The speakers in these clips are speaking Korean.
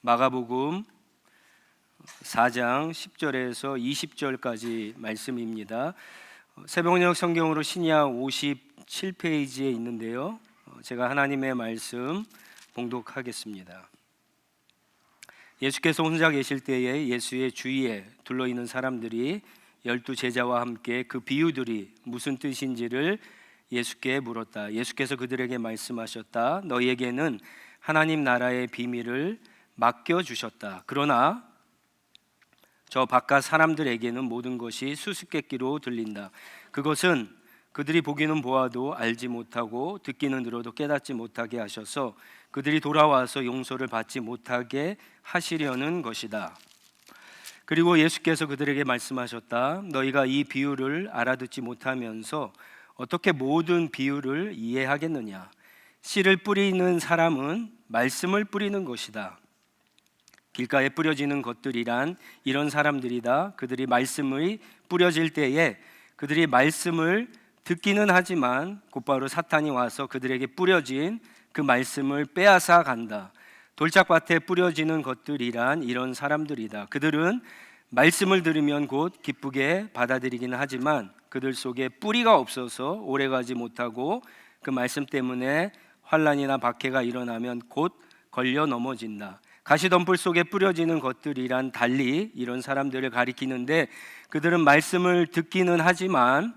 마가복음 4장 10절에서 20절까지 말씀입니다. 새벽녘 성경으로 신약 57페이지에 있는데요. 제가 하나님의 말씀 봉독하겠습니다. 예수께서 혼자 계실 때에 예수의 주위에 둘러있는 사람들이 12제자와 함께 그 비유들이 무슨 뜻인지를 예수께 물었다. 예수께서 그들에게 말씀하셨다. 너희에게는 하나님 나라의 비밀을 맡겨주셨다. 그러나 저 바깥 사람들에게는 모든 것이 수수께끼로 들린다. 그것은 그들이 보기는 보아도 알지 못하고 듣기는 들어도 깨닫지 못하게 하셔서 그들이 돌아와서 용서를 받지 못하게 하시려는 것이다. 그리고 예수께서 그들에게 말씀하셨다. 너희가 이 비유를 알아듣지 못하면서 어떻게 모든 비유를 이해하겠느냐? 씨를 뿌리는 사람은 말씀을 뿌리는 것이다. 길가에 뿌려지는 것들이란 이런 사람들이다. 그들이 말씀이 뿌려질 때에 그들이 말씀을 듣기는 하지만 곧바로 사탄이 와서 그들에게 뿌려진 그 말씀을 빼앗아 간다. 돌짝밭에 뿌려지는 것들이란 이런 사람들이다. 그들은 말씀을 들으면 곧 기쁘게 받아들이기는 하지만 그들 속에 뿌리가 없어서 오래가지 못하고 그 말씀 때문에 환난이나 박해가 일어나면 곧 걸려 넘어진다. 가시덤불 속에 뿌려지는 것들이란 달리 이런 사람들을 가리키는데 그들은 말씀을 듣기는 하지만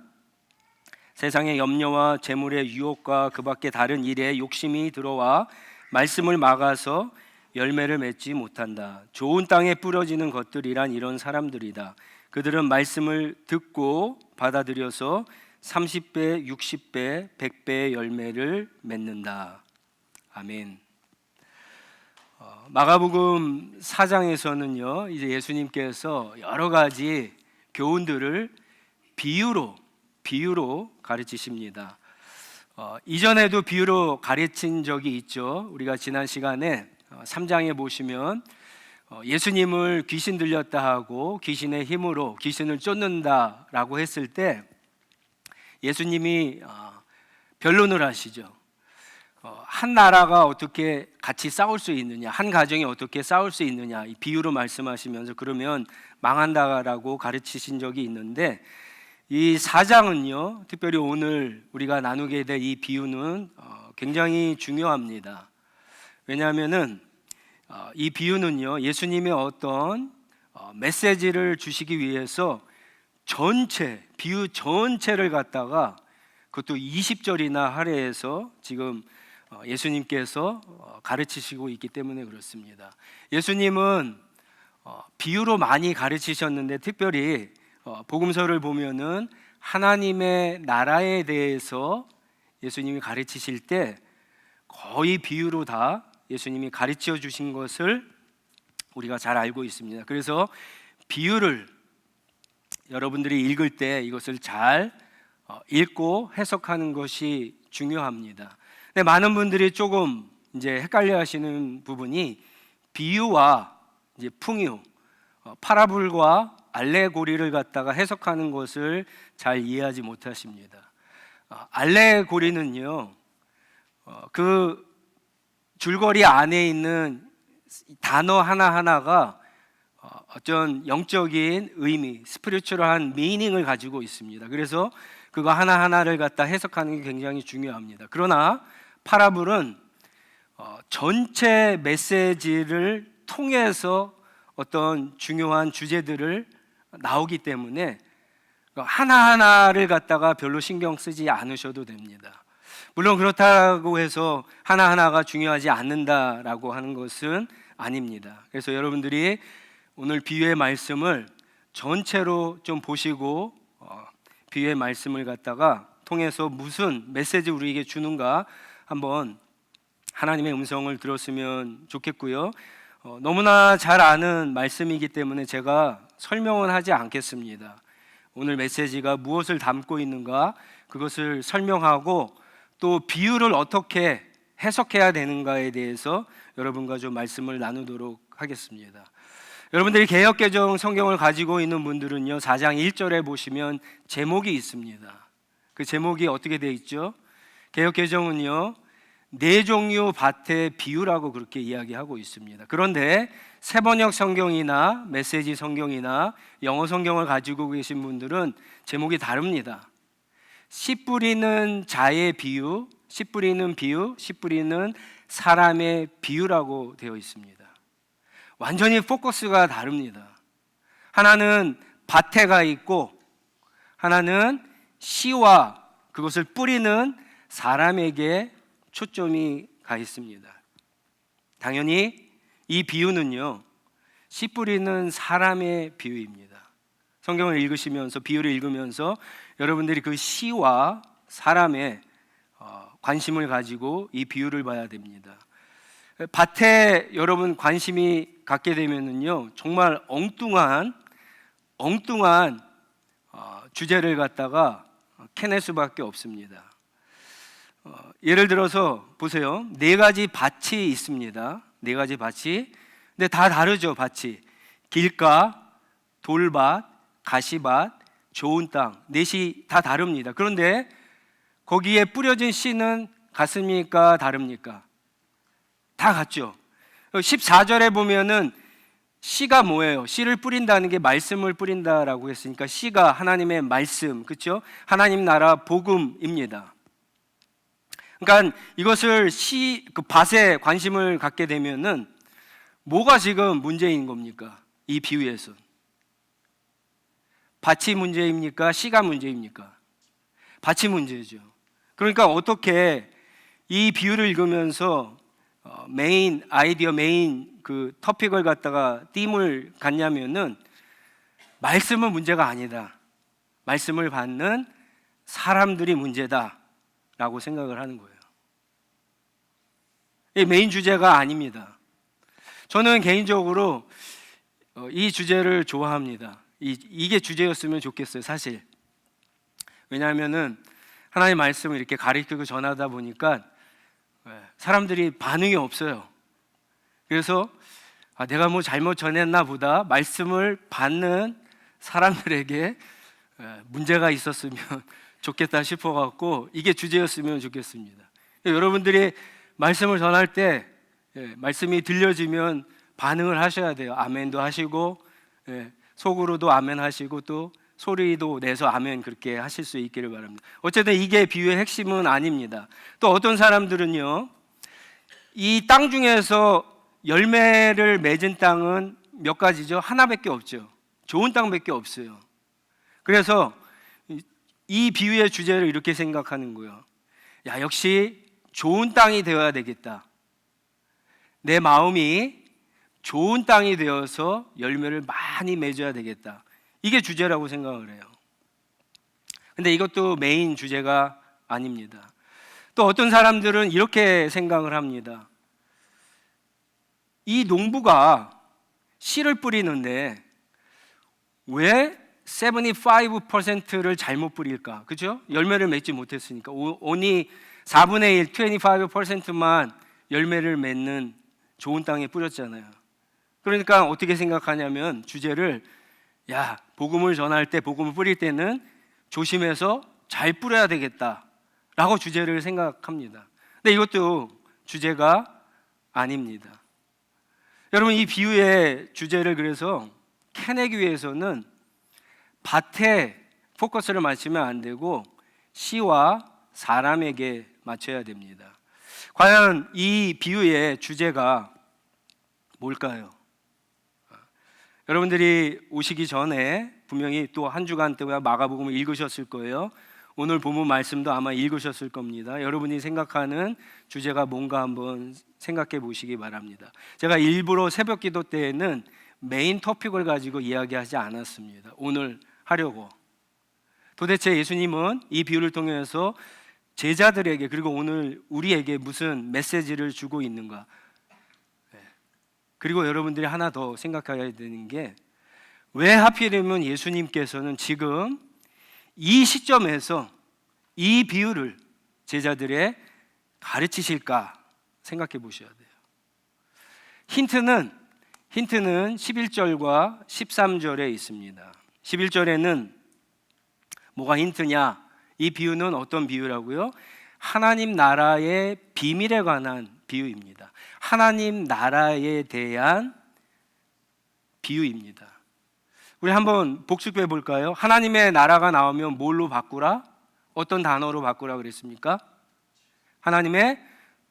세상의 염려와 재물의 유혹과 그 밖에 다른 일에 욕심이 들어와 말씀을 막아서 열매를 맺지 못한다. 좋은 땅에 뿌려지는 것들이란 이런 사람들이다. 그들은 말씀을 듣고 받아들여서 30배, 60배, 100배의 열매를 맺는다. 아멘. 마가복음 4장에서는요, 이제 예수님께서 여러 가지 교훈들을 비유로 가르치십니다. 이전에도 비유로 가르친 적이 있죠. 우리가 지난 시간에 3장에 보시면 예수님을 귀신 들렸다 하고 귀신의 힘으로 귀신을 쫓는다라고 했을 때 예수님이 변론을 하시죠. 한 나라가 어떻게 같이 싸울 수 있느냐, 한 가정이 어떻게 싸울 수 있느냐, 이 비유로 말씀하시면서 그러면 망한다라고 가르치신 적이 있는데 이 4장은요, 특별히 오늘 우리가 나누게 될 이 비유는 굉장히 중요합니다. 왜냐하면은 이 비유는요, 예수님의 어떤 메시지를 주시기 위해서 비유 전체를 갖다가 그것도 20절이나 할애해서 지금 예수님께서 가르치시고 있기 때문에 그렇습니다. 예수님은 비유로 많이 가르치셨는데 특별히 복음서를 보면은 하나님의 나라에 대해서 예수님이 가르치실 때 거의 비유로 다 예수님이 가르쳐 주신 것을 우리가 잘 알고 있습니다. 그래서 비유를 여러분들이 읽을 때 이것을 잘 읽고 해석하는 것이 중요합니다. 근데 많은 분들이 조금 이제 헷갈려 하시는 부분이 비유와 이제 풍유, 파라블과 알레고리를 갖다가 해석하는 것을 잘 이해하지 못하십니다. 알레고리는요, 그 줄거리 안에 있는 단어 하나하나가 어떤 영적인 의미, 스피리추얼한 미닝을 가지고 있습니다. 그래서 그거 하나하나를 갖다 해석하는 게 굉장히 중요합니다. 그러나 파라블은 전체 메시지를 통해서 어떤 중요한 주제들을 나오기 때문에 하나하나를 갖다가 별로 신경 쓰지 않으셔도 됩니다. 물론 그렇다고 해서 하나하나가 중요하지 않는다라고 하는 것은 아닙니다. 그래서 여러분들이 오늘 비유의 말씀을 전체로 좀 보시고 비유의 말씀을 갖다가 통해서 무슨 메시지 우리에게 주는가 한번 하나님의 음성을 들었으면 좋겠고요. 너무나 잘 아는 말씀이기 때문에 제가 설명은 하지 않겠습니다. 오늘 메시지가 무엇을 담고 있는가 그것을 설명하고 또 비유를 어떻게 해석해야 되는가에 대해서 여러분과 좀 말씀을 나누도록 하겠습니다. 여러분들이 개역개정 성경을 가지고 있는 분들은요, 4장 1절에 보시면 제목이 있습니다. 그 제목이 어떻게 되어 있죠? 개역개정은요, 네 종류 밭의 비유라고 그렇게 이야기하고 있습니다. 그런데 세번역 성경이나 메시지 성경이나 영어 성경을 가지고 계신 분들은 제목이 다릅니다. 씨 뿌리는 자의 비유, 씨 뿌리는 비유, 씨 뿌리는 사람의 비유라고 되어 있습니다. 완전히 포커스가 다릅니다. 하나는 밭에 가 있고 하나는 씨와 그것을 뿌리는 사람에게 초점이 가 있습니다. 당연히 이 비유는요, 씨 뿌리는 사람의 비유입니다. 성경을 읽으시면서, 비유를 읽으면서 여러분들이 그 씨와 사람의 관심을 가지고 이 비유를 봐야 됩니다. 밭에 여러분 관심이 갖게 되면은요, 정말 엉뚱한 주제를 갖다가 캐낼 수밖에 없습니다. 예를 들어서 보세요. 네 가지 밭이 있습니다. 네 가지 밭이. 근데 다 다르죠, 밭이. 길가, 돌밭, 가시밭, 좋은 땅. 넷이 다 다릅니다. 그런데 거기에 뿌려진 씨는 같습니까? 다릅니까? 다 같죠. 14절에 보면은 씨가 뭐예요? 씨를 뿌린다는 게 말씀을 뿌린다라고 했으니까 씨가 하나님의 말씀, 그렇죠? 하나님 나라 복음입니다. 그러니까 이것을 그 밭에 관심을 갖게 되면은 뭐가 지금 문제인 겁니까? 이 비유에서 밭이 문제입니까? 씨가 문제입니까? 밭이 문제죠. 그러니까 어떻게 이 비유를 읽으면서 메인 그 토픽을 갖다가 띠을 갖냐면은 말씀은 문제가 아니다. 말씀을 받는 사람들이 문제다라고 생각을 하는 거예요. 이 메인 주제가 아닙니다. 저는 개인적으로 이 주제를 좋아합니다. 이게 주제였으면 좋겠어요, 사실. 왜냐하면은 하나님의 말씀을 이렇게 가르치고 전하다 보니까 사람들이 반응이 없어요. 그래서 내가 뭐 잘못 전했나 보다, 말씀을 받는 사람들에게 문제가 있었으면 좋겠다 싶어갖고 이게 주제였으면 좋겠습니다. 여러분들이 말씀을 전할 때 말씀이 들려지면 반응을 하셔야 돼요. 아멘도 하시고 속으로도 아멘 하시고 또 소리도 내서 아멘 그렇게 하실 수 있기를 바랍니다. 어쨌든 이게 비유의 핵심은 아닙니다. 또 어떤 사람들은요, 이 땅 중에서 열매를 맺은 땅은 몇 가지죠? 하나밖에 없죠. 좋은 땅밖에 없어요. 그래서 이 비유의 주제를 이렇게 생각하는 거예요. 야, 역시 좋은 땅이 되어야 되겠다. 내 마음이 좋은 땅이 되어서 열매를 많이 맺어야 되겠다. 이게 주제라고 생각을 해요. 근데 이것도 메인 주제가 아닙니다. 또 어떤 사람들은 이렇게 생각을 합니다. 이 농부가 씨를 뿌리는데 왜 75%를 잘못 뿌릴까? 그죠? 열매를 맺지 못했으니까. only 4분의 1, 25%만 열매를 맺는 좋은 땅에 뿌렸잖아요. 그러니까 어떻게 생각하냐면 주제를, 야, 복음을 전할 때, 복음을 뿌릴 때는 조심해서 잘 뿌려야 되겠다라고 주제를 생각합니다. 근데 이것도 주제가 아닙니다. 여러분, 이 비유의 주제를 그래서 캐내기 위해서는 밭에 포커스를 맞추면 안 되고 씨와 사람에게 맞춰야 됩니다. 과연 이 비유의 주제가 뭘까요? 여러분들이 오시기 전에 분명히 또 한 주간 동안 마가복음을 읽으셨을 거예요. 오늘 본문 말씀도 아마 읽으셨을 겁니다. 여러분이 생각하는 주제가 뭔가 한번 생각해 보시기 바랍니다. 제가 일부러 새벽 기도 때에는 메인 토픽을 가지고 이야기하지 않았습니다. 오늘 하려고. 도대체 예수님은 이 비유를 통해서 제자들에게 그리고 오늘 우리에게 무슨 메시지를 주고 있는가? 그리고 여러분들이 하나 더 생각해야 되는 게, 왜 하필이면 예수님께서는 지금 이 시점에서 이 비유를 제자들에 가르치실까 생각해 보셔야 돼요. 힌트는 11절과 13절에 있습니다. 11절에는 뭐가 힌트냐? 이 비유는 어떤 비유라고요? 하나님 나라의 비밀에 관한 비유입니다. 하나님 나라에 대한 비유입니다. 우리 한번 복습해 볼까요? 하나님의 나라가 나오면 뭘로 바꾸라? 어떤 단어로 바꾸라 그랬습니까? 하나님의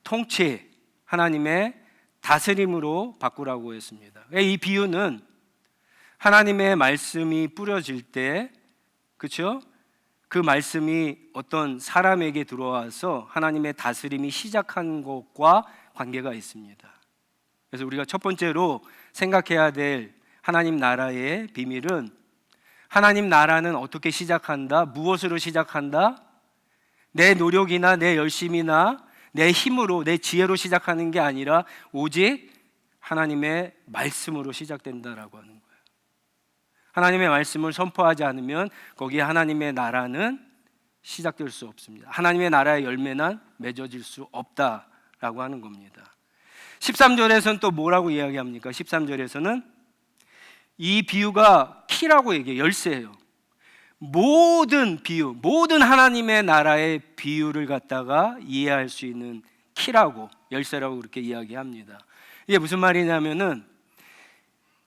통치, 하나님의 다스림으로 바꾸라고 했습니다. 이 비유는 하나님의 말씀이 뿌려질 때, 그렇죠? 그 말씀이 어떤 사람에게 들어와서 하나님의 다스림이 시작한 것과 관계가 있습니다. 그래서 우리가 첫 번째로 생각해야 될 하나님 나라의 비밀은, 하나님 나라는 어떻게 시작한다? 무엇으로 시작한다? 내 노력이나 내 열심이나 내 힘으로, 내 지혜로 시작하는 게 아니라 오직 하나님의 말씀으로 시작된다라고 하는 거예요. 하나님의 말씀을 선포하지 않으면 거기에 하나님의 나라는 시작될 수 없습니다. 하나님의 나라의 열매는 맺어질 수 없다라고 하는 겁니다. 13절에서는 또 뭐라고 이야기합니까? 13절에서는 이 비유가 키라고 얘기해요. 열쇠예요. 모든 비유, 모든 하나님의 나라의 비유를 갖다가 이해할 수 있는 키라고, 열쇠라고 그렇게 이야기합니다. 이게 무슨 말이냐면은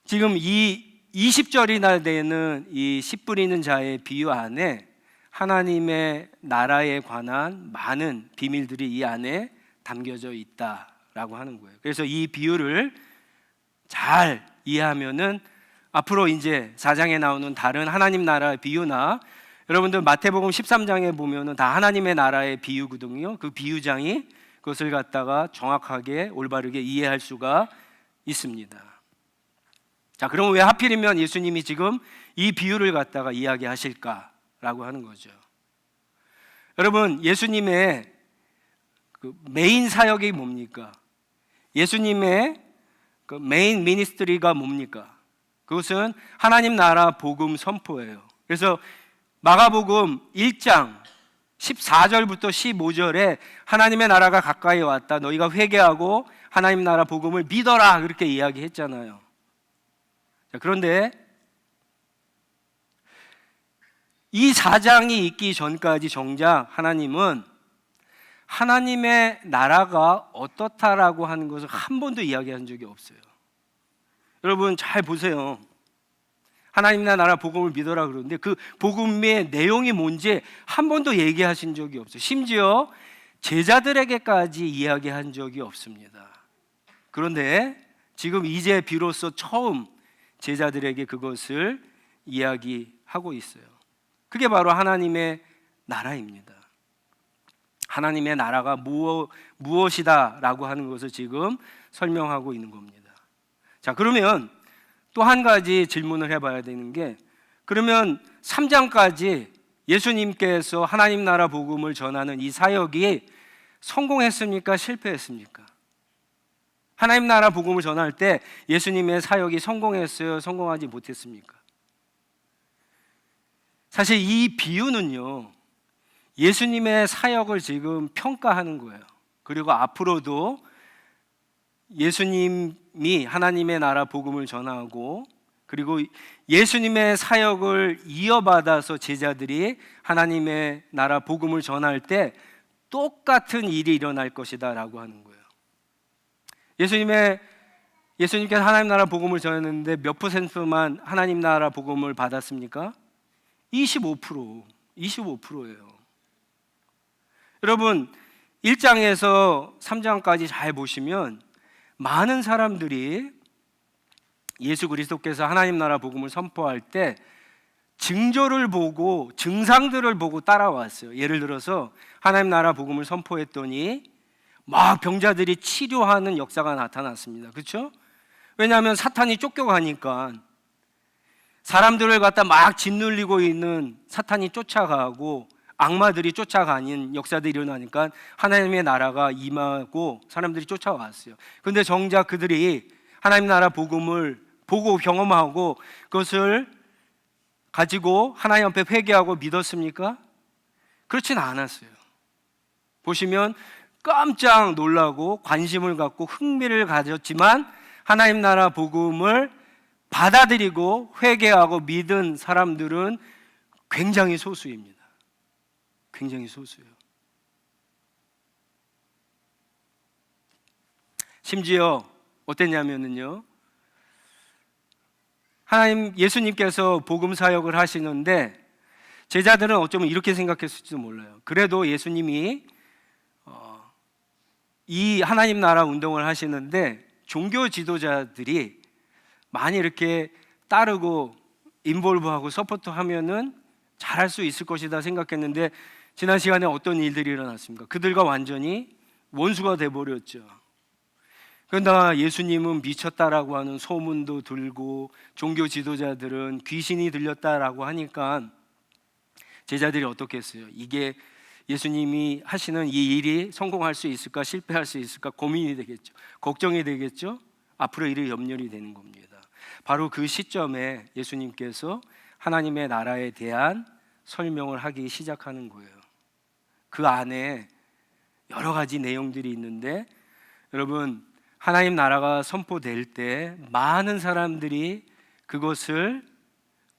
지금 이 20절이나 되는 이 씨 뿌리는 자의 비유 안에 하나님의 나라에 관한 많은 비밀들이 이 안에 담겨져 있다라고 하는 거예요. 그래서 이 비유를 잘 이해하면은 앞으로 이제 4장에 나오는 다른 하나님 나라의 비유나, 여러분들 마태복음 13장에 보면은 다 하나님의 나라의 비유거든요. 그 비유장이 그것을 갖다가 정확하게 올바르게 이해할 수가 있습니다. 자, 그럼 왜 하필이면 예수님이 지금 이 비유를 갖다가 이야기하실까라고 하는 거죠. 여러분, 예수님의 그 메인 사역이 뭡니까? 예수님의 그 메인 미니스트리가 뭡니까? 그것은 하나님 나라 복음 선포예요. 그래서 마가복음 1장 14절부터 15절에 하나님의 나라가 가까이 왔다, 너희가 회개하고 하나님 나라 복음을 믿어라, 그렇게 이야기했잖아요. 자, 그런데 이 4장이 있기 전까지 정작 하나님은 하나님의 나라가 어떻다라고 하는 것을 한 번도 이야기한 적이 없어요. 여러분 잘 보세요. 하나님 나라 복음을 믿어라 그러는데 그 복음의 내용이 뭔지 한 번도 얘기하신 적이 없어요. 심지어 제자들에게까지 이야기한 적이 없습니다. 그런데 지금 이제 비로소 처음 제자들에게 그것을 이야기하고 있어요. 그게 바로 하나님의 나라입니다. 하나님의 나라가 무엇이다라고 하는 것을 지금 설명하고 있는 겁니다. 자, 그러면 또 한 가지 질문을 해봐야 되는 게, 그러면 3장까지 예수님께서 하나님 나라 복음을 전하는 이 사역이 성공했습니까? 실패했습니까? 하나님 나라 복음을 전할 때 예수님의 사역이 성공했어요? 성공하지 못했습니까? 사실 이 비유는요, 예수님의 사역을 지금 평가하는 거예요. 그리고 앞으로도 예수님이 하나님의 나라 복음을 전하고, 그리고 예수님의 사역을 이어받아서 제자들이 하나님의 나라 복음을 전할 때 똑같은 일이 일어날 것이다 라고 하는 거예요. 예수님께서 하나님 나라 복음을 전했는데 몇 %만 하나님 나라 복음을 받았습니까? 25%예요. 여러분 1장에서 3장까지 잘 보시면 많은 사람들이 예수 그리스도께서 하나님 나라 복음을 선포할 때 징조를 보고, 증상들을 보고 따라왔어요. 예를 들어서 하나님 나라 복음을 선포했더니 막 병자들이 치료하는 역사가 나타났습니다. 그렇죠? 왜냐하면 사탄이 쫓겨가니까, 사람들을 갖다 막 짓눌리고 있는 사탄이 쫓아가고 악마들이 쫓아가는 역사들이 일어나니까 하나님의 나라가 임하고 사람들이 쫓아왔어요. 그런데 정작 그들이 하나님 나라 복음을 보고 경험하고 그것을 가지고 하나님 앞에 회개하고 믿었습니까? 그렇진 않았어요. 보시면 깜짝 놀라고 관심을 갖고 흥미를 가졌지만 하나님 나라 복음을 받아들이고 회개하고 믿은 사람들은 굉장히 소수입니다. 굉장히 소수예요. 심지어 어땠냐면요, 예수님께서 복음 사역을 하시는데 제자들은 어쩌면 이렇게 생각했을지도 몰라요. 그래도 예수님이 이 하나님 나라 운동을 하시는데 종교 지도자들이 많이 이렇게 따르고 인볼브하고 서포트하면은 잘할 수 있을 것이다 생각했는데 지난 시간에 어떤 일들이 일어났습니까? 그들과 완전히 원수가 돼버렸죠. 그러나 예수님은 미쳤다라고 하는 소문도 들고 종교 지도자들은 귀신이 들렸다라고 하니까 제자들이 어떻게 했어요? 이게 예수님이 하시는 이 일이 성공할 수 있을까 실패할 수 있을까 고민이 되겠죠. 걱정이 되겠죠. 앞으로 일이 염려이 되는 겁니다. 바로 그 시점에 예수님께서 하나님의 나라에 대한 설명을 하기 시작하는 거예요. 그 안에 여러 가지 내용들이 있는데 여러분, 하나님 나라가 선포될 때 많은 사람들이 그것을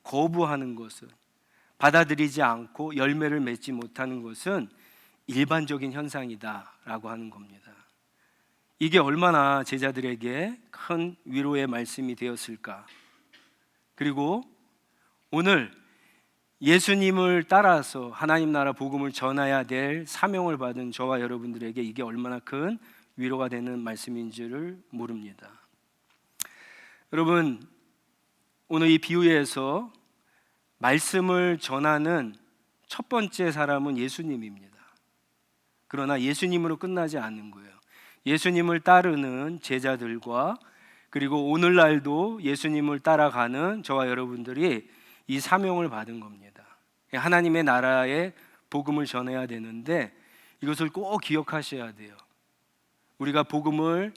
거부하는 것은, 받아들이지 않고 열매를 맺지 못하는 것은 일반적인 현상이다라고 하는 겁니다. 이게 얼마나 제자들에게 큰 위로의 말씀이 되었을까. 그리고 오늘 예수님을 따라서 하나님 나라 복음을 전해야 될 사명을 받은 저와 여러분들에게 이게 얼마나 큰 위로가 되는 말씀인 줄을 모릅니다. 여러분, 오늘 이 비유에서 말씀을 전하는 첫 번째 사람은 예수님입니다. 그러나 예수님으로 끝나지 않는 거예요. 예수님을 따르는 제자들과 그리고 오늘날도 예수님을 따라가는 저와 여러분들이 이 사명을 받은 겁니다. 하나님의 나라의 복음을 전해야 되는데 이것을 꼭 기억하셔야 돼요. 우리가 복음을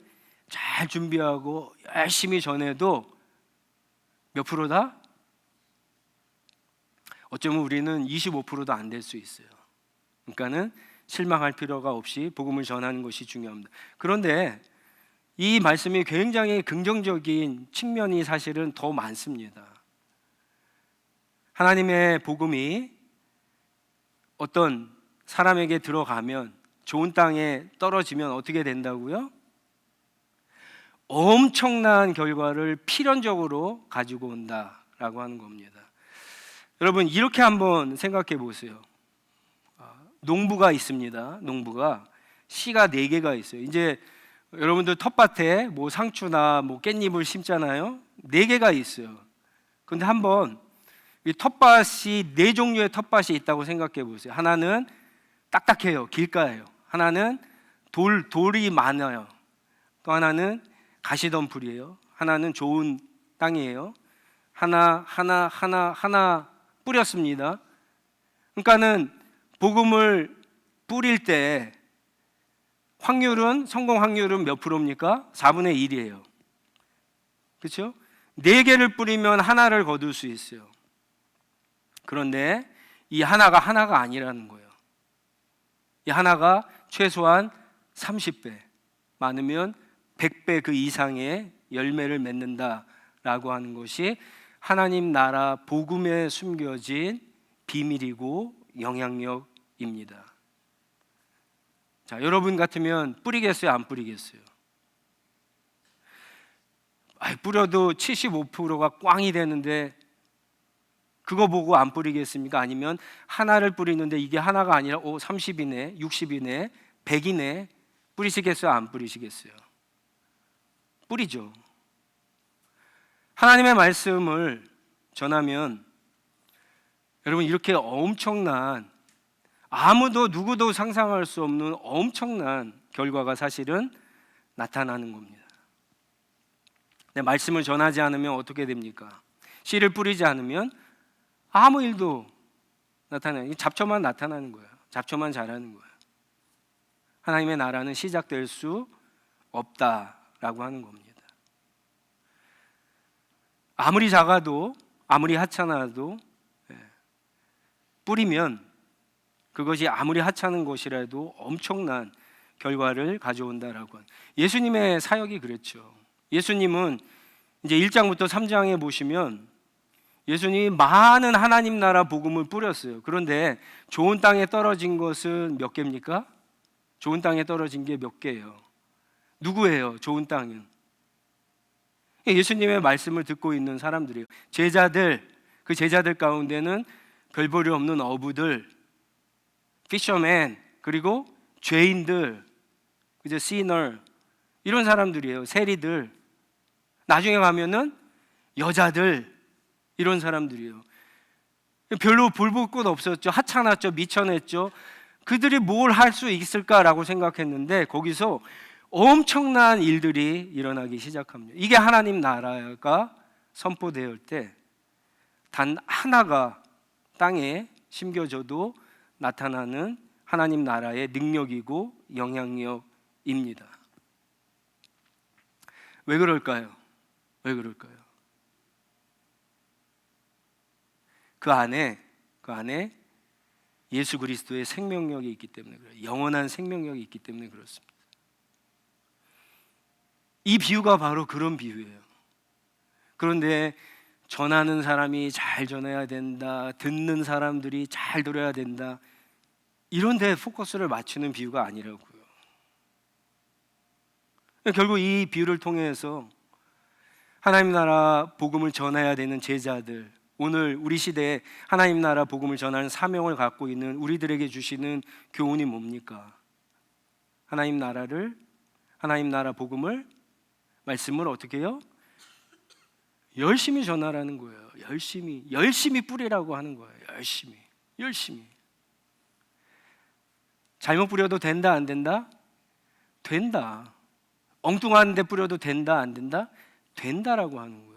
잘 준비하고 열심히 전해도 몇 프로다? 어쩌면 우리는 25%도 안 될 수 있어요. 그러니까는 실망할 필요가 없이 복음을 전하는 것이 중요합니다. 그런데 이 말씀이 굉장히 긍정적인 측면이 사실은 더 많습니다. 하나님의 복음이 어떤 사람에게 들어가면, 좋은 땅에 떨어지면 어떻게 된다고요? 엄청난 결과를 필연적으로 가지고 온다라고 하는 겁니다. 여러분, 이렇게 한번 생각해 보세요. 농부가 있습니다. 농부가 씨가 4개가 있어요. 이제 여러분들 텃밭에 뭐 상추나 뭐 깻잎을 심잖아요. 4개가 있어요. 그런데 한번 이 텃밭이 4종류의 텃밭이 있다고 생각해 보세요. 하나는 딱딱해요. 길가예요. 하나는 돌이 많아요. 또 하나는 가시덤불이에요. 하나는 좋은 땅이에요. 하나 뿌렸습니다. 그러니까는 복음을 뿌릴 때 성공 확률은 몇 프로입니까? 4분의 1이에요. 그렇죠? 4개를 뿌리면 하나를 거둘 수 있어요. 그런데 이 하나가 아니라는 거예요. 이 하나가 최소한 30배, 많으면 100배 그 이상의 열매를 맺는다라고 하는 것이 하나님 나라 복음에 숨겨진 비밀이고 영향력입니다. 자, 여러분 같으면 뿌리겠어요? 안 뿌리겠어요? 뿌려도 75%가 꽝이 되는데 그거 보고 안 뿌리겠습니까? 아니면 하나를 뿌리는데 이게 하나가 아니라 30이네, 60이네, 100이네, 뿌리시겠어요? 안 뿌리시겠어요? 뿌리죠. 하나님의 말씀을 전하면 여러분, 이렇게 엄청난, 누구도 상상할 수 없는 엄청난 결과가 사실은 나타나는 겁니다. 근데 말씀을 전하지 않으면 어떻게 됩니까? 씨를 뿌리지 않으면 아무 일도 잡초만 나타나는 거예요. 잡초만 자라는 거예요. 하나님의 나라는 시작될 수 없다라고 하는 겁니다. 아무리 작아도, 아무리 하찮아도 뿌리면 그것이 아무리 하찮은 것이라도 엄청난 결과를 가져온다라고 하는, 예수님의 사역이 그랬죠. 예수님은 이제 1장부터 3장에 보시면 예수님이 많은 하나님 나라 복음을 뿌렸어요. 그런데 좋은 땅에 떨어진 것은 몇 개입니까? 좋은 땅에 떨어진 게 몇 개예요? 누구예요? 좋은 땅은 예수님의 말씀을 듣고 있는 사람들이에요. 제자들, 그 제자들 가운데는 별 볼이 없는 어부들, 피셔맨, 그리고 죄인들, 그죠? 시너, 이런 사람들이에요. 세리들. 나중에 가면은 여자들, 이런 사람들이에요. 별로 볼 것 없었죠. 하찮았죠. 미천했죠. 그들이 뭘 할 수 있을까라고 생각했는데 거기서 엄청난 일들이 일어나기 시작합니다. 이게 하나님 나라가 선포될 때 단 하나가 땅에 심겨져도 나타나는 하나님 나라의 능력이고 영향력입니다. 왜 그럴까요? 왜 그럴까요? 그 안에 예수 그리스도의 생명력이 있기 때문에 그래요. 영원한 생명력이 있기 때문에 그렇습니다. 이 비유가 바로 그런 비유예요. 그런데 전하는 사람이 잘 전해야 된다, 듣는 사람들이 잘 들어야 된다, 이런 데 포커스를 맞추는 비유가 아니라고요. 결국 이 비유를 통해서 하나님 나라 복음을 전해야 되는 제자들, 오늘 우리 시대에 하나님 나라 복음을 전하는 사명을 갖고 있는 우리들에게 주시는 교훈이 뭡니까? 하나님 나라 복음을, 말씀을 어떻게 해요? 열심히 전하라는 거예요. 열심히 뿌리라고 하는 거예요. 열심히. 잘못 뿌려도 된다, 안 된다? 된다. 엉뚱한 데 뿌려도 된다, 안 된다? 된다라고 하는 거예요.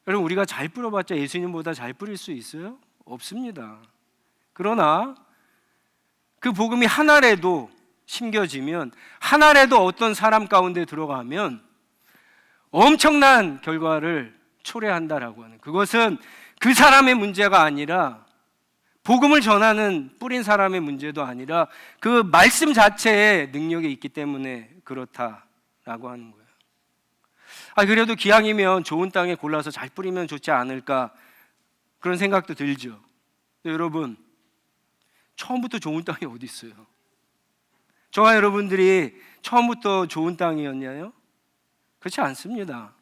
여러분, 우리가 잘 뿌려봤자 예수님보다 잘 뿌릴 수 있어요? 없습니다. 그러나 그 복음이 하나라도 심겨지면, 하나라도 어떤 사람 가운데 들어가면 엄청난 결과를 초래한다라고 하는, 그것은 그 사람의 문제가 아니라, 복음을 전하는 뿌린 사람의 문제도 아니라 그 말씀 자체의 능력이 있기 때문에 그렇다라고 하는 거예요. 그래도 기왕이면 좋은 땅에 골라서 잘 뿌리면 좋지 않을까, 그런 생각도 들죠. 근데 여러분, 처음부터 좋은 땅이 어디 있어요? 저와 여러분들이 처음부터 좋은 땅이었냐요? 그렇지 않습니다.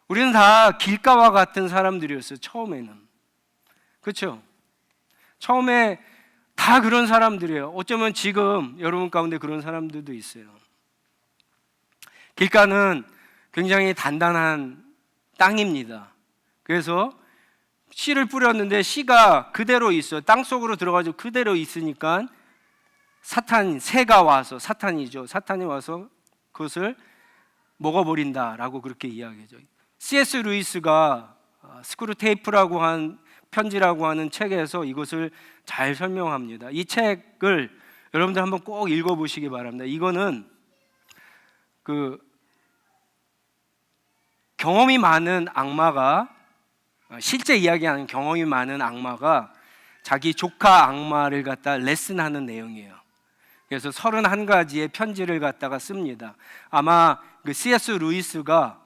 우리는 다 길가와 같은 사람들이었어요. 처음에는. 그렇죠? 처음에 다 그런 사람들이에요. 어쩌면 지금 여러분 가운데 그런 사람들도 있어요. 길가는 굉장히 단단한 땅입니다. 그래서 씨를 뿌렸는데 씨가 그대로 있어요. 땅 속으로 들어가지고 그대로 있으니까 새가 와서, 사탄이 와서 그것을 먹어버린다라고 그렇게 이야기하죠. C.S. 루이스가 스크루테이프라고 한 편지라고 하는 책에서 이것을 잘 설명합니다. 이 책을 여러분들 한번 꼭 읽어보시기 바랍니다. 이거는 경험이 많은 악마가, 실제 이야기하는 경험이 많은 악마가 자기 조카 악마를 갖다 레슨하는 내용이에요. 그래서 31가지의 편지를 갖다가 씁니다. 아마 그 C.S. 루이스가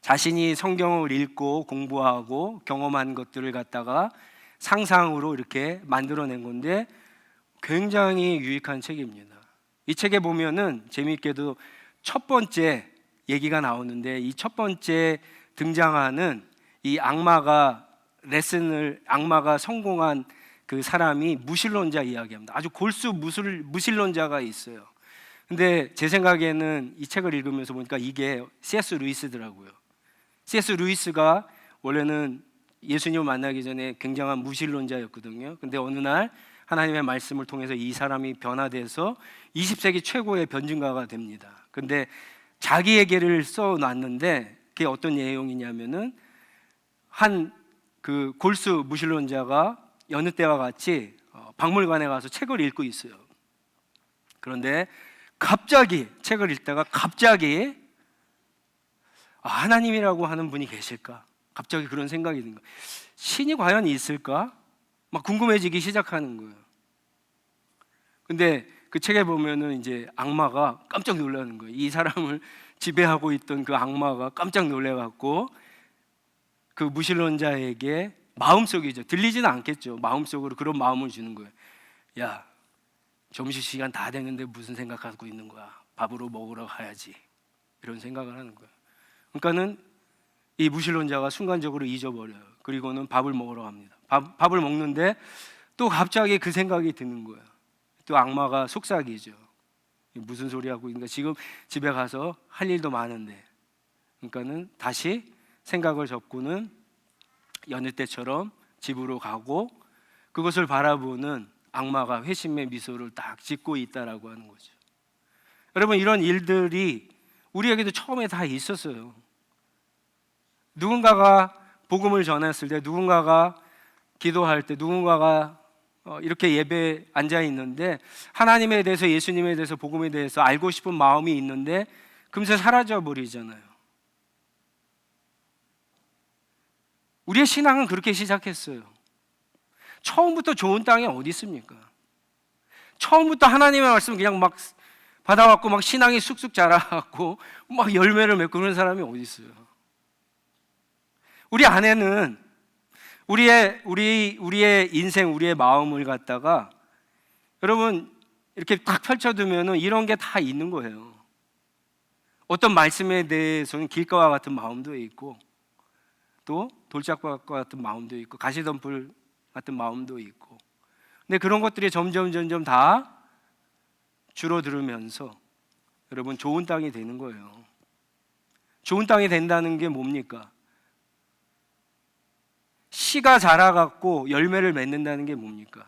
자신이 성경을 읽고 공부하고 경험한 것들을 갖다가 상상으로 이렇게 만들어낸 건데 굉장히 유익한 책입니다. 이 책에 보면은 재미있게도 첫 번째 얘기가 나오는데, 이 첫 번째 등장하는 이 악마가 성공한 그 사람이 무신론자 이야기합니다. 아주 골수 무신론자가 있어요. 근데 제 생각에는 이 책을 읽으면서 보니까 이게 C.S. 루이스더라고요. C.S. 루이스가 원래는 예수님을 만나기 전에 굉장한 무신론자였거든요. 근데 어느 날 하나님의 말씀을 통해서 이 사람이 변화돼서 20세기 최고의 변증가가 됩니다. 근데 자기 얘기를 써놨는데 그게 어떤 내용이냐면은 한 그 골수 무신론자가 여느 때와 같이 박물관에 가서 책을 읽고 있어요. 그런데 갑자기 책을 읽다가 갑자기 하나님이라고 하는 분이 계실까? 갑자기 그런 생각이 드는 거예요. 신이 과연 있을까? 막 궁금해지기 시작하는 거예요. 근데 그 책에 보면은 이제 악마가 깜짝 놀라는 거예요. 이 사람을 지배하고 있던 그 악마가 깜짝 놀래갖고 그 무신론자에게 마음속이죠. 들리지는 않겠죠. 마음속으로 그런 마음을 주는 거예요. 야, 점심시간 다 됐는데 무슨 생각하고 있는 거야? 밥으로 먹으러 가야지, 이런 생각을 하는 거예요. 그러니까는 이 무신론자가 순간적으로 잊어버려요. 그리고는 밥을 먹으러 갑니다. 밥을 먹는데 또 갑자기 그 생각이 드는 거예요. 또 악마가 속삭이죠. 무슨 소리 하고 있는가, 지금 집에 가서 할 일도 많은데. 그러니까는 다시 생각을 접고는 여느 때처럼 집으로 가고, 그것을 바라보는 악마가 회심의 미소를 딱 짓고 있다라고 하는 거죠. 여러분, 이런 일들이 우리에게도 처음에 다 있었어요. 누군가가 복음을 전했을 때, 누군가가 기도할 때, 누군가가 이렇게 예배에 앉아 있는데 하나님에 대해서, 예수님에 대해서, 복음에 대해서 알고 싶은 마음이 있는데 금세 사라져 버리잖아요. 우리의 신앙은 그렇게 시작했어요. 처음부터 좋은 땅이 어디 있습니까? 처음부터 하나님의 말씀 그냥 막 받아갖고 막 신앙이 쑥쑥 자라갖고 막 열매를 맺고 그런 사람이 어디 있어요? 우리 안에는 우리의 인생, 우리의 마음을 갖다가 여러분 이렇게 딱 펼쳐두면은 이런 게 다 있는 거예요. 어떤 말씀에 대해서는 길가와 같은 마음도 있고, 또 돌짝과 같은 마음도 있고, 가시덤불 같은 마음도 있고. 근데 그런 것들이 점점 다 줄어들면서 여러분 좋은 땅이 되는 거예요. 좋은 땅이 된다는 게 뭡니까? 씨가 자라갖고 열매를 맺는다는 게 뭡니까?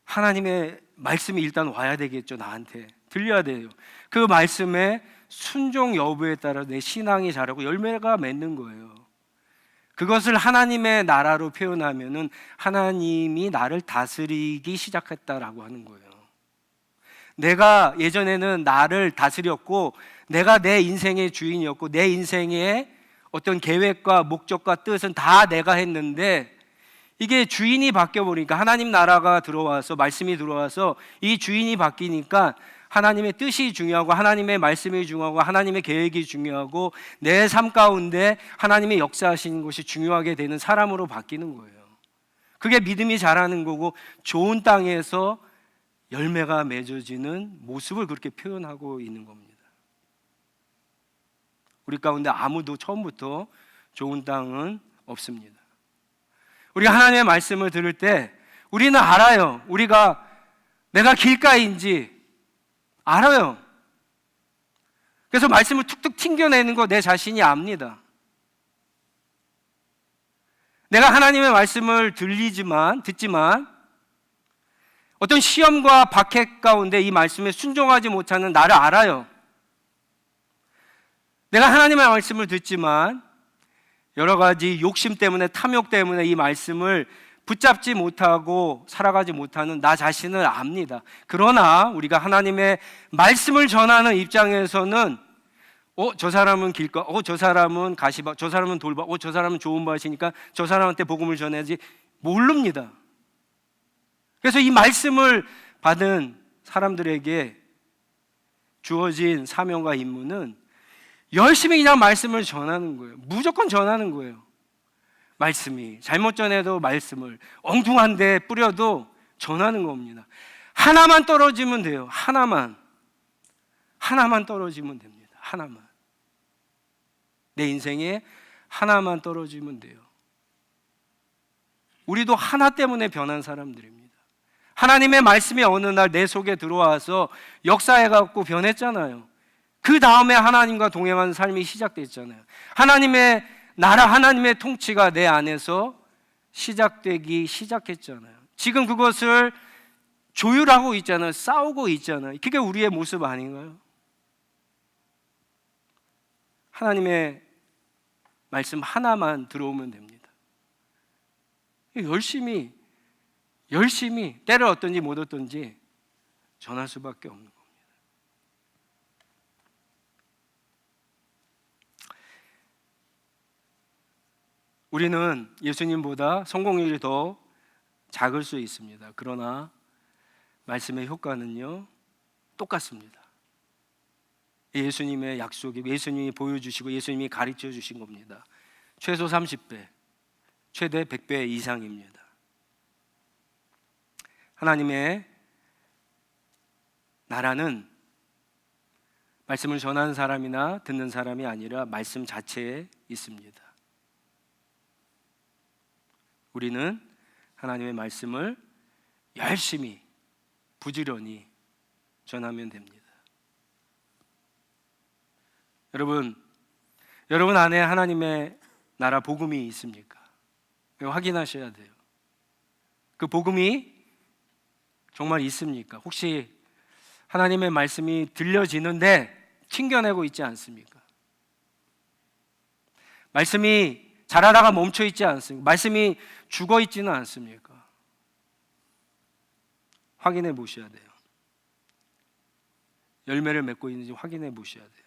하나님의 말씀이 일단 와야 되겠죠. 나한테 들려야 돼요. 그 말씀의 순종 여부에 따라 내 신앙이 자라고 열매가 맺는 거예요. 그것을 하나님의 나라로 표현하면은 하나님이 나를 다스리기 시작했다라고 하는 거예요. 내가 예전에는 나를 다스렸고, 내가 내 인생의 주인이었고, 내 인생의 어떤 계획과 목적과 뜻은 다 내가 했는데, 이게 주인이 바뀌어 버리니까, 하나님 나라가 들어와서, 말씀이 들어와서 이 주인이 바뀌니까 하나님의 뜻이 중요하고, 하나님의 말씀이 중요하고, 하나님의 계획이 중요하고, 내 삶 가운데 하나님의 역사하시는 것이 중요하게 되는 사람으로 바뀌는 거예요. 그게 믿음이 자라는 거고, 좋은 땅에서 열매가 맺어지는 모습을 그렇게 표현하고 있는 겁니다. 우리 가운데 아무도 처음부터 좋은 땅은 없습니다. 우리가 하나님의 말씀을 들을 때 우리는 알아요. 내가 길가인지 알아요. 그래서 말씀을 툭툭 튕겨내는 거 내 자신이 압니다. 내가 하나님의 말씀을 듣지만 어떤 시험과 박해 가운데 이 말씀에 순종하지 못하는 나를 알아요. 내가 하나님의 말씀을 듣지만 여러 가지 욕심 때문에, 탐욕 때문에 이 말씀을 붙잡지 못하고 살아가지 못하는 나 자신을 압니다. 그러나 우리가 하나님의 말씀을 전하는 입장에서는 저 사람은 길가, 저 사람은 가시밭, 저 사람은 돌밭, 저 사람은 좋은 밭이니까 저 사람한테 복음을 전해야지, 모릅니다. 그래서 이 말씀을 받은 사람들에게 주어진 사명과 임무는 열심히 그냥 말씀을 전하는 거예요. 무조건 전하는 거예요. 말씀이 잘못 전해도 말씀을 엉뚱한데 뿌려도 전하는 겁니다. 하나만 떨어지면 돼요. 하나만 떨어지면 됩니다. 하나만. 내 인생에 하나만 떨어지면 돼요. 우리도 하나 때문에 변한 사람들입니다. 하나님의 말씀이 어느 날 내 속에 들어와서 역사해갖고 변했잖아요. 그 다음에 하나님과 동행하는 삶이 시작됐잖아요. 하나님의 나라, 하나님의 통치가 내 안에서 시작되기 시작했잖아요. 지금 그것을 조율하고 있잖아요. 싸우고 있잖아요. 그게 우리의 모습 아닌가요? 하나님의 말씀 하나만 들어오면 됩니다. 열심히 때를 얻든지 못 얻든지 전할 수밖에 없는 겁니다. 우리는 예수님보다 성공률이 더 작을 수 있습니다. 그러나 말씀의 효과는요, 똑같습니다. 예수님의 약속이, 예수님이 보여주시고 예수님이 가르쳐 주신 겁니다. 최소 30배, 최대 100배 이상입니다. 하나님의 나라는 말씀을 전하는 사람이나 듣는 사람이 아니라 말씀 자체에 있습니다. 우리는 하나님의 말씀을 열심히 부지런히 전하면 됩니다. 여러분 안에 하나님의 나라 복음이 있습니까? 확인하셔야 돼요. 그 복음이 정말 있습니까? 혹시 하나님의 말씀이 들려지는데 튕겨내고 있지 않습니까? 말씀이 자라다가 멈춰 있지 않습니까? 말씀이 죽어 있지는 않습니까? 확인해 보셔야 돼요. 열매를 맺고 있는지 확인해 보셔야 돼요.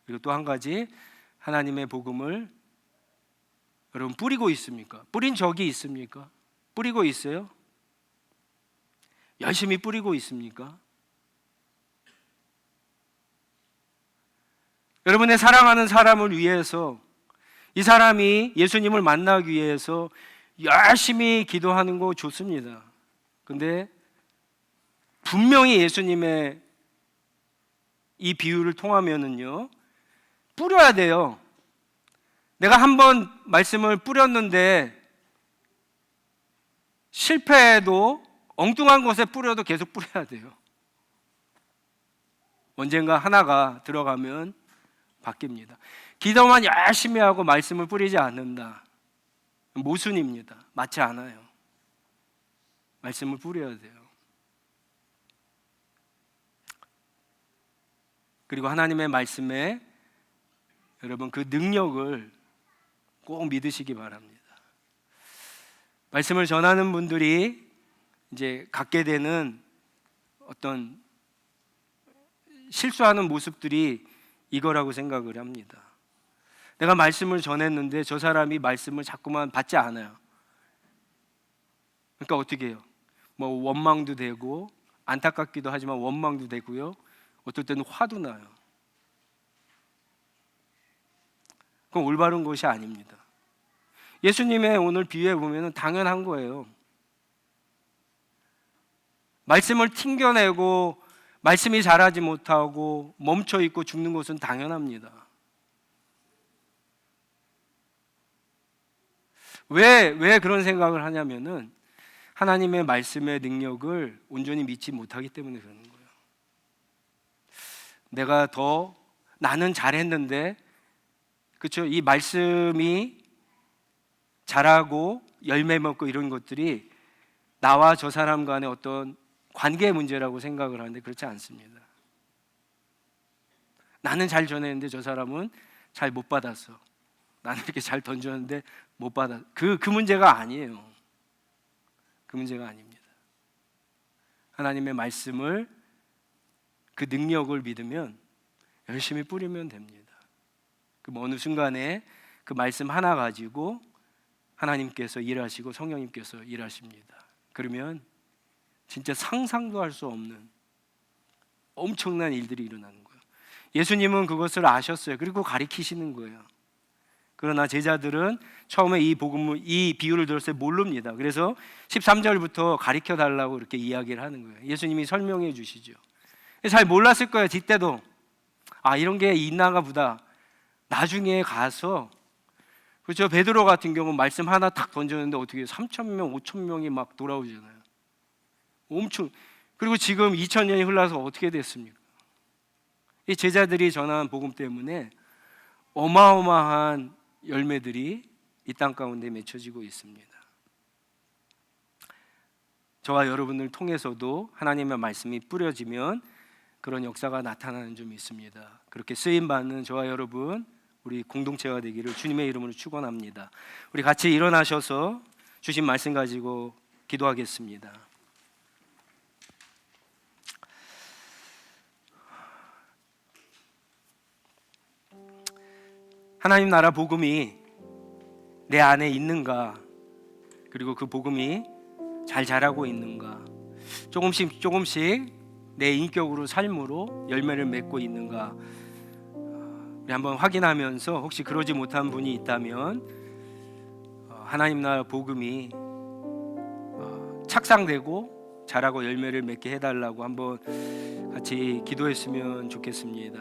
그리고 또 한 가지, 하나님의 복음을 여러분 뿌리고 있습니까? 뿌린 적이 있습니까? 뿌리고 있어요? 열심히 뿌리고 있습니까? 여러분의 사랑하는 사람을 위해서, 이 사람이 예수님을 만나기 위해서 열심히 기도하는 거 좋습니다. 근데 분명히 예수님의 이 비유를 통하면은요, 뿌려야 돼요. 내가 한번 말씀을 뿌렸는데 실패해도 엉뚱한 곳에 뿌려도 계속 뿌려야 돼요. 언젠가 하나가 들어가면 바뀝니다. 기도만 열심히 하고 말씀을 뿌리지 않는다, 모순입니다. 맞지 않아요. 말씀을 뿌려야 돼요. 그리고 하나님의 말씀에 여러분 그 능력을 꼭 믿으시기 바랍니다. 말씀을 전하는 분들이 이제 갖게 되는 어떤 실수하는 모습들이 이거라고 생각을 합니다. 내가 말씀을 전했는데 저 사람이 말씀을 자꾸만 받지 않아요. 그러니까 어떻게 해요? 뭐 원망도 되고 안타깝기도 하지만 원망도 되고요. 어떨 때는 화도 나요. 그건 올바른 것이 아닙니다. 예수님의 오늘 비유에 보면 당연한 거예요. 말씀을 튕겨내고 말씀이 자라지 못하고 멈춰 있고 죽는 것은 당연합니다. 왜 그런 생각을 하냐면은 하나님의 말씀의 능력을 온전히 믿지 못하기 때문에 그러는 거예요. 나는 잘했는데, 그렇죠? 이 말씀이 자라고 열매 먹고 이런 것들이 나와 저 사람 간의 어떤 관계 문제라고 생각을 하는데 그렇지 않습니다. 나는 잘 전했는데 저 사람은 잘 못 받았어. 나는 이렇게 잘 던졌는데 못 받았어. 그 문제가 아니에요. 그 문제가 아닙니다. 하나님의 말씀을, 그 능력을 믿으면 열심히 뿌리면 됩니다. 그 어느 순간에 그 말씀 하나 가지고 하나님께서 일하시고 성령님께서 일하십니다. 그러면 진짜 상상도 할 수 없는 엄청난 일들이 일어나는 거예요. 예수님은 그것을 아셨어요. 그리고 가리키시는 거예요. 그러나 제자들은 처음에 이 비유를 들었을 때 모릅니다. 그래서 13절부터 가리켜 달라고 이렇게 이야기를 하는 거예요. 예수님이 설명해 주시죠. 잘 몰랐을 거예요. 뒤때도 이런 게 있나가 보다. 나중에 가서, 그렇죠? 베드로 같은 경우 말씀 하나 탁 던졌는데 어떻게 3,000명, 5,000명이 막 돌아오잖아요. 엄청. 그리고 지금 2000년이 흘러서 어떻게 됐습니까? 이 제자들이 전한 복음 때문에 어마어마한 열매들이 이 땅 가운데 맺혀지고 있습니다. 저와 여러분을 통해서도 하나님의 말씀이 뿌려지면 그런 역사가 나타나는 점이 있습니다. 그렇게 쓰임받는 저와 여러분, 우리 공동체가 되기를 주님의 이름으로 축원합니다. 우리 같이 일어나셔서 주신 말씀 가지고 기도하겠습니다. 하나님 나라 복음이 내 안에 있는가, 그리고 그 복음이 잘 자라고 있는가, 조금씩 내 인격으로, 삶으로 열매를 맺고 있는가, 우리 한번 확인하면서 혹시 그러지 못한 분이 있다면 하나님 나라 복음이 착상되고 자라고 열매를 맺게 해달라고 한번 같이 기도했으면 좋겠습니다.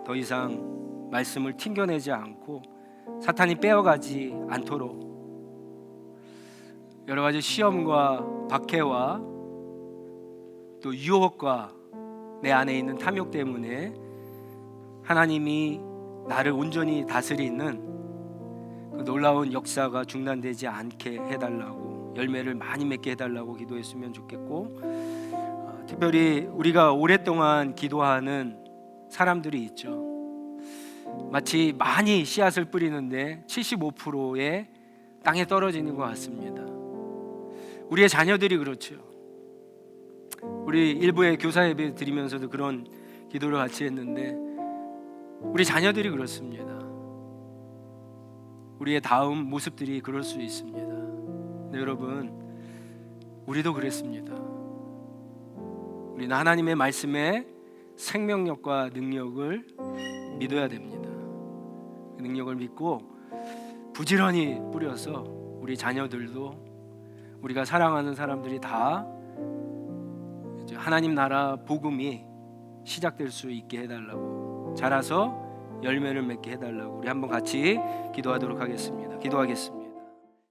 더 이상 말씀을 튕겨내지 않고 사탄이 빼어가지 않도록 여러 가지 시험과 박해와 또 유혹과 내 안에 있는 탐욕 때문에 하나님이 나를 온전히 다스리는 그 놀라운 역사가 중단되지 않게 해달라고, 열매를 많이 맺게 해달라고 기도했으면 좋겠고, 특별히 우리가 오랫동안 기도하는 사람들이 있죠. 마치 많이 씨앗을 뿌리는데 75%의 땅에 떨어지는 것 같습니다. 우리의 자녀들이 그렇죠. 우리 일부의 교사 예배 드리면서도 그런 기도를 같이 했는데 우리 자녀들이 그렇습니다. 우리의 다음 모습들이 그럴 수 있습니다. 네, 여러분, 우리도 그랬습니다. 우리는 하나님의 말씀에 생명력과 능력을 믿어야 됩니다. 그 능력을 믿고 부지런히 뿌려서 우리 자녀들도, 우리가 사랑하는 사람들이 다 하나님 나라 복음이 시작될 수 있게 해달라고, 자라서 열매를 맺게 해달라고 우리 한번 같이 기도하도록 하겠습니다. 기도하겠습니다.